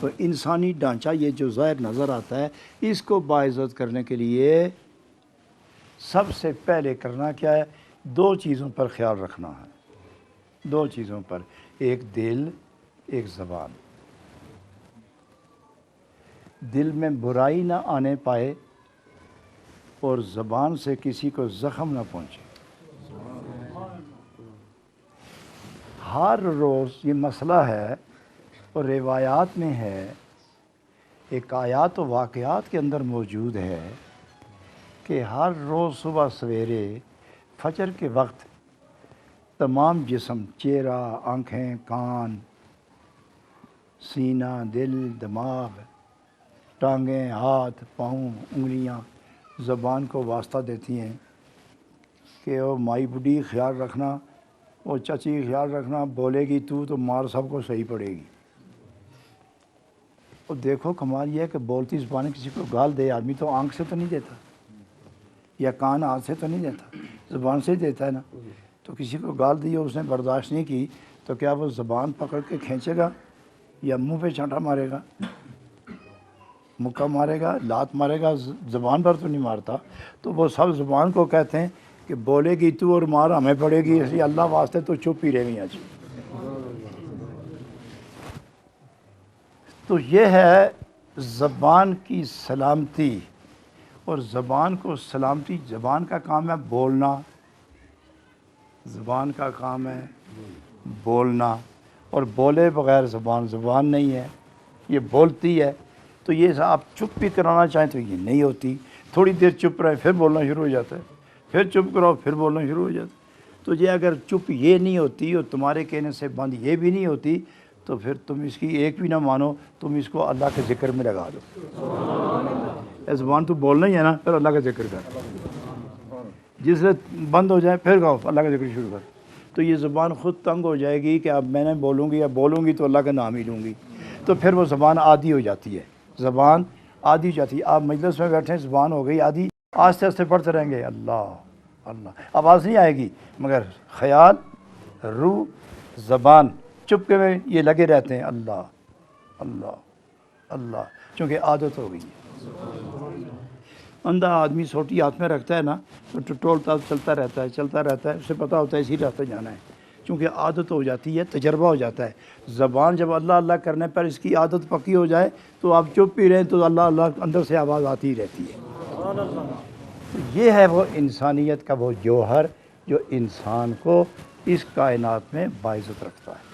تو انسانی ڈھانچہ یہ جو ظاہر نظر آتا ہے اس کو باعزت کرنے کے لیے سب سے پہلے کرنا کیا ہے؟ دو چیزوں پر خیال رکھنا ہے، دو چیزوں پر، ایک دل، ایک زبان۔ دل میں برائی نہ آنے پائے اور زبان سے کسی کو زخم نہ پہنچے۔ ہر روز یہ مسئلہ ہے اور روایات میں ہے، ایک آیات و واقعات کے اندر موجود ہے کہ ہر روز صبح سویرے فجر کے وقت تمام جسم، چہرہ، آنکھیں، کان، سینہ، دل، دماغ، ٹانگیں، ہاتھ، پاؤں، انگلیاں زبان کو واسطہ دیتی ہیں کہ او مائی بڈی خیال رکھنا، او چچی خیال رکھنا، بولے گی تو مار سب کو صحیح پڑے گی۔ اور دیکھو کمال یہ ہے کہ بولتی زبان کسی کو گال دے آدمی تو آنکھ سے تو نہیں دیتا، یا کان ہاتھ سے تو نہیں دیتا، زبان سے ہی دیتا ہے نا۔ تو کسی کو گال دی اور اس نے برداشت نہیں کی تو کیا وہ زبان پکڑ کے کھینچے گا یا منہ پہ چانٹا مارے گا؟ مکہ مارے گا، لات مارے گا، زبان پر تو نہیں مارتا۔ تو وہ سب زبان کو کہتے ہیں کہ بولے گی تو اور مار ہمیں پڑے گی، اس لیے اللہ واسطے تو چپ ہی رہی آج۔ تو یہ ہے زبان کی سلامتی، اور زبان کو سلامتی، زبان کا کام ہے بولنا، زبان کا کام ہے بولنا، اور بولے بغیر زبان نہیں ہے، یہ بولتی ہے۔ تو یہ آپ چپ بھی کرانا چاہیں تو یہ نہیں ہوتی، تھوڑی دیر چپ رہے پھر بولنا شروع ہو جاتا ہے، پھر چپ کراؤ پھر بولنا شروع ہو جاتا ہے۔ تو یہ اگر چپ یہ نہیں ہوتی اور تمہارے کہنے سے بند یہ بھی نہیں ہوتی تو پھر تم اس کی ایک بھی نہ مانو، تم اس کو اللہ کے ذکر میں لگا دو۔ زبان تو بولنا ہی ہے نا، پھر اللہ کا ذکر کر، جس سے بند ہو جائے پھر کہو اللہ کا ذکر شروع کر۔ تو یہ زبان خود تنگ ہو جائے گی کہ اب میں نے بولوں گی یا بولوں گی تو اللہ کا نام ہی لوں گی، تو پھر وہ زبان عادی ہو جاتی ہے، زبان عادی ہو جاتی ہے۔ آپ مجلس میں بیٹھیں زبان ہو گئی عادی، آہستہ آہستہ پڑھتے رہیں گے اللہ اللہ، آواز نہیں آئے گی مگر خیال، روح، زبان چپکے میں یہ لگے رہتے ہیں اللہ اللہ اللہ، چونکہ عادت ہو گئی ہے۔ اندھا آدمی سوٹی ہاتھ میں رکھتا ہے نا تو ٹولتا چلتا رہتا ہے چلتا رہتا ہے، اسے پتہ ہوتا ہے اسی راستے جانا ہے، چونکہ عادت ہو جاتی ہے، تجربہ ہو جاتا ہے۔ زبان جب اللہ اللہ کرنے پر اس کی عادت پکی ہو جائے تو آپ چپ ہی رہیں تو اللہ اللہ اندر سے آواز آتی ہی رہتی ہے۔ تو یہ ہے وہ انسانیت کا وہ جوہر جو انسان کو اس کائنات میں باعزت رکھتا ہے۔